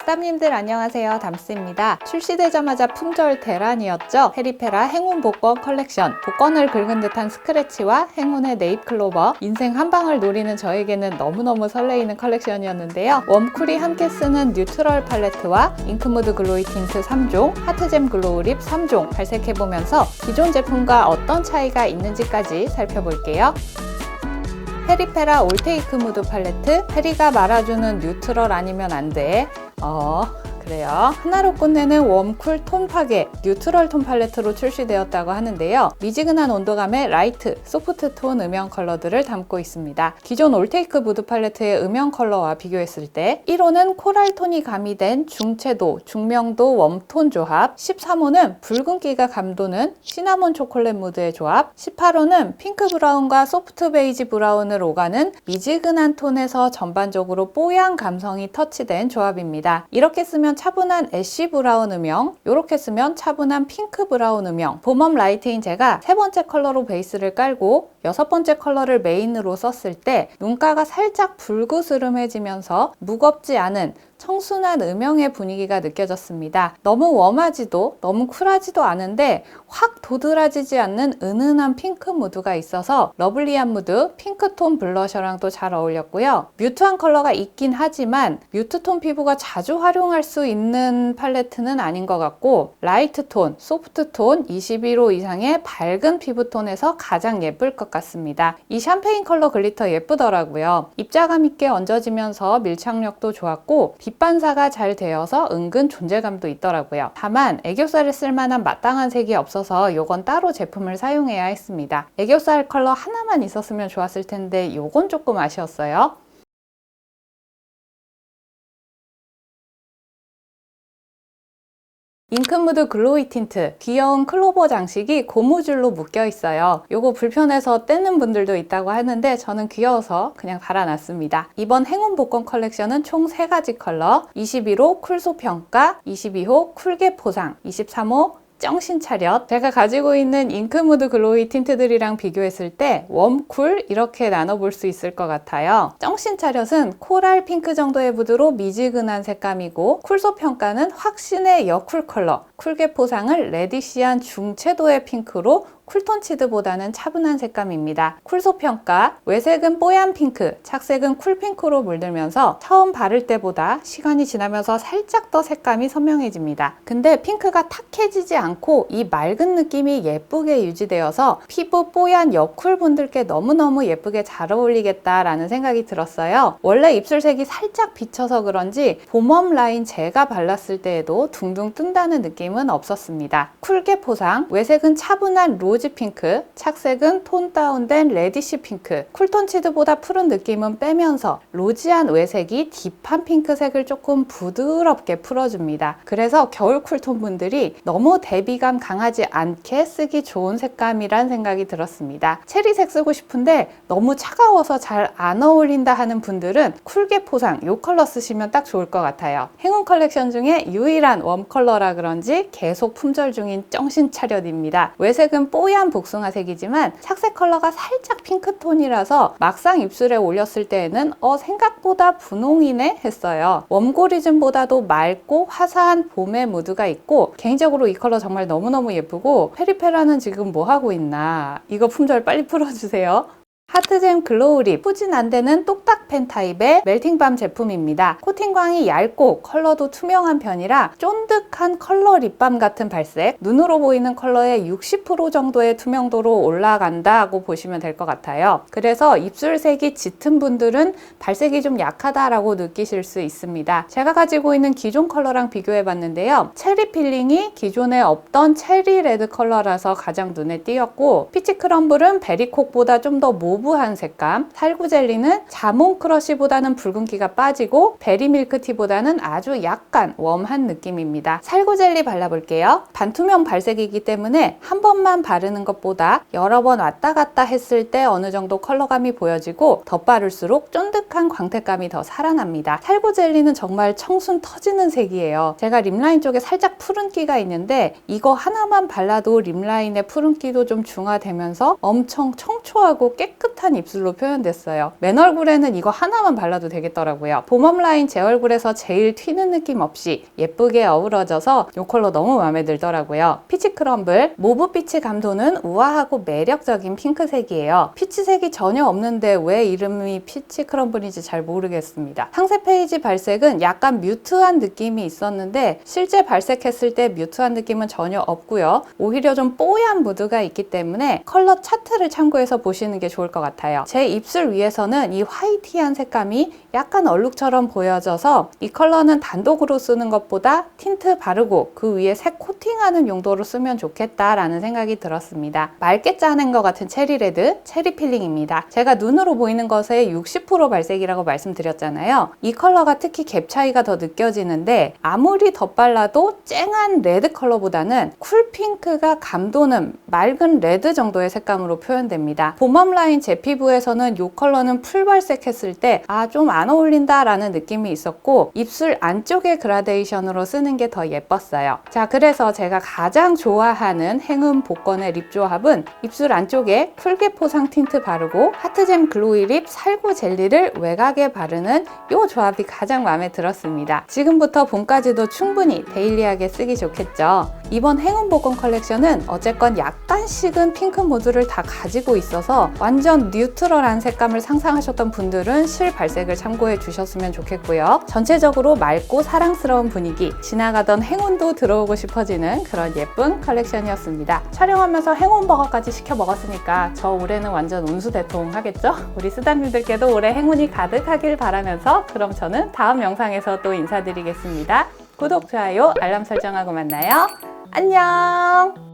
왓담님들 안녕하세요. 담스입니다. 출시되자마자 품절 대란이었죠. 페리페라 행운 복권 컬렉션. 복권을 긁은 듯한 스크래치와 행운의 네잎클로버, 인생 한 방을 노리는 저에게는 너무너무 설레이는 컬렉션이었는데요. 웜쿨이 함께 쓰는 뉴트럴 팔레트와 잉크무드 글로이 틴트 3종, 하트잼 글로우 립 3종 발색해보면서 기존 제품과 어떤 차이가 있는지까지 살펴볼게요. 페리페라 올테이크 무드 팔레트, 페리가 말아주는 뉴트럴 아니면 안 돼. 그래요. 하나로 끝내는 웜쿨 톤 파괴 뉴트럴 톤 팔레트로 출시되었다고 하는데요. 미지근한 온도감의 라이트, 소프트 톤 음영 컬러들을 담고 있습니다. 기존 올테이크 무드 팔레트의 음영 컬러와 비교했을 때 1호는 코랄 톤이 가미된 중채도, 중명도 웜톤 조합, 13호는 붉은기가 감도는 시나몬 초콜릿 무드의 조합, 18호는 핑크 브라운과 소프트 베이지 브라운을 오가는 미지근한 톤에서 전반적으로 뽀얀 감성이 터치된 조합입니다. 이렇게 쓰면 차분한 애쉬 브라운 음영, 이렇게 쓰면 차분한 핑크 브라운 음영. 봄웜 라이트인 제가 세 번째 컬러로 베이스를 깔고 여섯 번째 컬러를 메인으로 썼을 때 눈가가 살짝 붉으스름해지면서 무겁지 않은 청순한 음영의 분위기가 느껴졌습니다. 너무 웜하지도 너무 쿨하지도 않은데 확 도드라지지 않는 은은한 핑크 무드가 있어서 러블리한 무드 핑크톤 블러셔랑 또 잘 어울렸고요. 뮤트한 컬러가 있긴 하지만 뮤트톤 피부가 자주 활용할 수 있는 팔레트는 아닌 것 같고 라이트톤, 소프트톤 21호 이상의 밝은 피부톤에서 가장 예쁠 것 같습니다. 이 샴페인 컬러 글리터 예쁘더라고요. 입자감 있게 얹어지면서 밀착력도 좋았고 빛 반사가 잘 되어서 은근 존재감도 있더라고요. 다만 애교살에 쓸만한 마땅한 색이 없어서 요건 따로 제품을 사용해야 했습니다. 애교살 컬러 하나만 있었으면 좋았을 텐데 요건 조금 아쉬웠어요. 잉크무드 글로이 틴트, 귀여운 클로버 장식이 고무줄로 묶여 있어요. 요거 불편해서 떼는 분들도 있다고 하는데 저는 귀여워서 그냥 달아놨습니다. 이번 행운 복권 컬렉션은 총 3가지 컬러, 21호 쿨소 평가, 22호 쿨게 포상, 23호 정신차렷. 제가 가지고 있는 잉크무드 글로이 틴트들이랑 비교했을 때 웜쿨 이렇게 나눠볼 수 있을 것 같아요. 정신차렷은 코랄 핑크 정도의 무드로 미지근한 색감이고 쿨소 평가는 확신의 여쿨 컬러, 쿨게 포상을 레디시한 중채도의 핑크로 쿨톤치드보다는 차분한 색감입니다. 쿨소 평가, 외색은 뽀얀 핑크, 착색은 쿨핑크로 물들면서 처음 바를 때보다 시간이 지나면서 살짝 더 색감이 선명해집니다. 근데 핑크가 탁해지지 않고 이 맑은 느낌이 예쁘게 유지되어서 피부 뽀얀 여쿨 분들께 너무너무 예쁘게 잘 어울리겠다라는 생각이 들었어요. 원래 입술색이 살짝 비쳐서 그런지 봄웜 라인 제가 발랐을 때에도 둥둥 뜬다는 느낌은 없었습니다. 쿨게 포상, 외색은 차분한 로즈 핑크, 착색은 톤 다운된 레디시 핑크, 쿨톤치드보다 푸른 느낌은 빼면서 로지한 외색이 딥한 핑크색을 조금 부드럽게 풀어줍니다. 그래서 겨울 쿨톤 분들이 너무 대비감 강하지 않게 쓰기 좋은 색감이란 생각이 들었습니다. 체리색 쓰고 싶은데 너무 차가워서 잘 안 어울린다 하는 분들은 쿨게 포상 이 컬러 쓰시면 딱 좋을 것 같아요. 행운 컬렉션 중에 유일한 웜 컬러라 그런지 계속 품절 중인 정신차렷입니다. 외색은 뽀얀 복숭아색이지만 착색 컬러가 살짝 핑크톤이라서 막상 입술에 올렸을 때에는 생각보다 분홍이네 했어요. 웜고리즘보다도 맑고 화사한 봄의 무드가 있고 개인적으로 이 컬러 정말 너무너무 예쁘고 페리페라는 지금 뭐 하고 있나? 이거 품절 빨리 풀어주세요. 하트잼 글로우 립, 후진 안 되는 똑딱펜 타입의 멜팅밤 제품입니다. 코팅광이 얇고 컬러도 투명한 편이라 쫀득한 컬러 립밤 같은 발색, 눈으로 보이는 컬러의 60% 정도의 투명도로 올라간다고 보시면 될 것 같아요. 그래서 입술색이 짙은 분들은 발색이 좀 약하다라고 느끼실 수 있습니다. 제가 가지고 있는 기존 컬러랑 비교해 봤는데요. 체리 필링이 기존에 없던 체리 레드 컬러라서 가장 눈에 띄었고 피치 크럼블은 베리콕보다 좀 더 모브한 색감, 살구젤리는 자몽 크러쉬보다는 붉은기가 빠지고 베리 밀크티보다는 아주 약간 웜한 느낌입니다. 살구젤리 발라볼게요. 반투명 발색이기 때문에 한 번만 바르는 것보다 여러 번 왔다 갔다 했을 때 어느 정도 컬러감이 보여지고 덧바를수록 쫀득한 광택감이 더 살아납니다. 살구젤리는 정말 청순 터지는 색이에요. 제가 립라인 쪽에 살짝 푸른기가 있는데 이거 하나만 발라도 립라인의 푸른기도 좀 중화되면서 엄청 청초하고 깨끗 푸릇한 입술로 표현됐어요. 맨 얼굴에는 이거 하나만 발라도 되겠더라고요. 봄웜 라인 제 얼굴에서 제일 튀는 느낌 없이 예쁘게 어우러져서 이 컬러 너무 마음에 들더라고요. 피치 크럼블, 모브 피치 감도는 우아하고 매력적인 핑크색이에요. 피치색이 전혀 없는데 왜 이름이 피치 크럼블인지 잘 모르겠습니다. 상세 페이지 발색은 약간 뮤트한 느낌이 있었는데 실제 발색했을 때 뮤트한 느낌은 전혀 없고요. 오히려 좀 뽀얀 무드가 있기 때문에 컬러 차트를 참고해서 보시는 게 좋을 것 같아요. 제 입술 위에서는 이 화이티한 색감이 약간 얼룩처럼 보여져서 이 컬러는 단독으로 쓰는 것보다 틴트 바르고 그 위에 색 코팅하는 용도로 쓰면 좋겠다라는 생각이 들었습니다. 맑게 짜낸 것 같은 체리레드, 체리 필링입니다. 제가 눈으로 보이는 것의 60% 발색이라고 말씀드렸잖아요. 이 컬러가 특히 갭 차이가 더 느껴지는데 아무리 덧발라도 쨍한 레드 컬러보다는 쿨 핑크가 감도는 맑은 레드 정도의 색감으로 표현됩니다. 봄웜 라인 제 피부에서는 이 컬러는 풀 발색했을 때 좀 안 어울린다 라는 느낌이 있었고 입술 안쪽의 그라데이션으로 쓰는 게 더 예뻤어요. 자, 그래서 제가 가장 좋아하는 행운 복권의 립 조합은 입술 안쪽에 쿨게 포상 틴트 바르고 하트잼 글로이 립 살구 젤리를 외곽에 바르는 이 조합이 가장 마음에 들었습니다. 지금부터 봄까지도 충분히 데일리하게 쓰기 좋겠죠. 이번 행운 복권 컬렉션은 어쨌건 약간씩은 핑크 모드를 다 가지고 있어서 완전 뉴트럴한 색감을 상상하셨던 분들은 실 발색을 참고해 주셨으면 좋겠고요. 전체적으로 맑고 사랑스러운 분위기, 지나가던 행운도 들어오고 싶어지는 그런 예쁜 컬렉션이었습니다. 촬영하면서 행운 버거까지 시켜 먹었으니까 저 올해는 완전 운수대통 하겠죠? 우리 수다님들께도 올해 행운이 가득하길 바라면서 그럼 저는 다음 영상에서 또 인사드리겠습니다. 구독, 좋아요, 알람 설정하고 만나요. 안녕!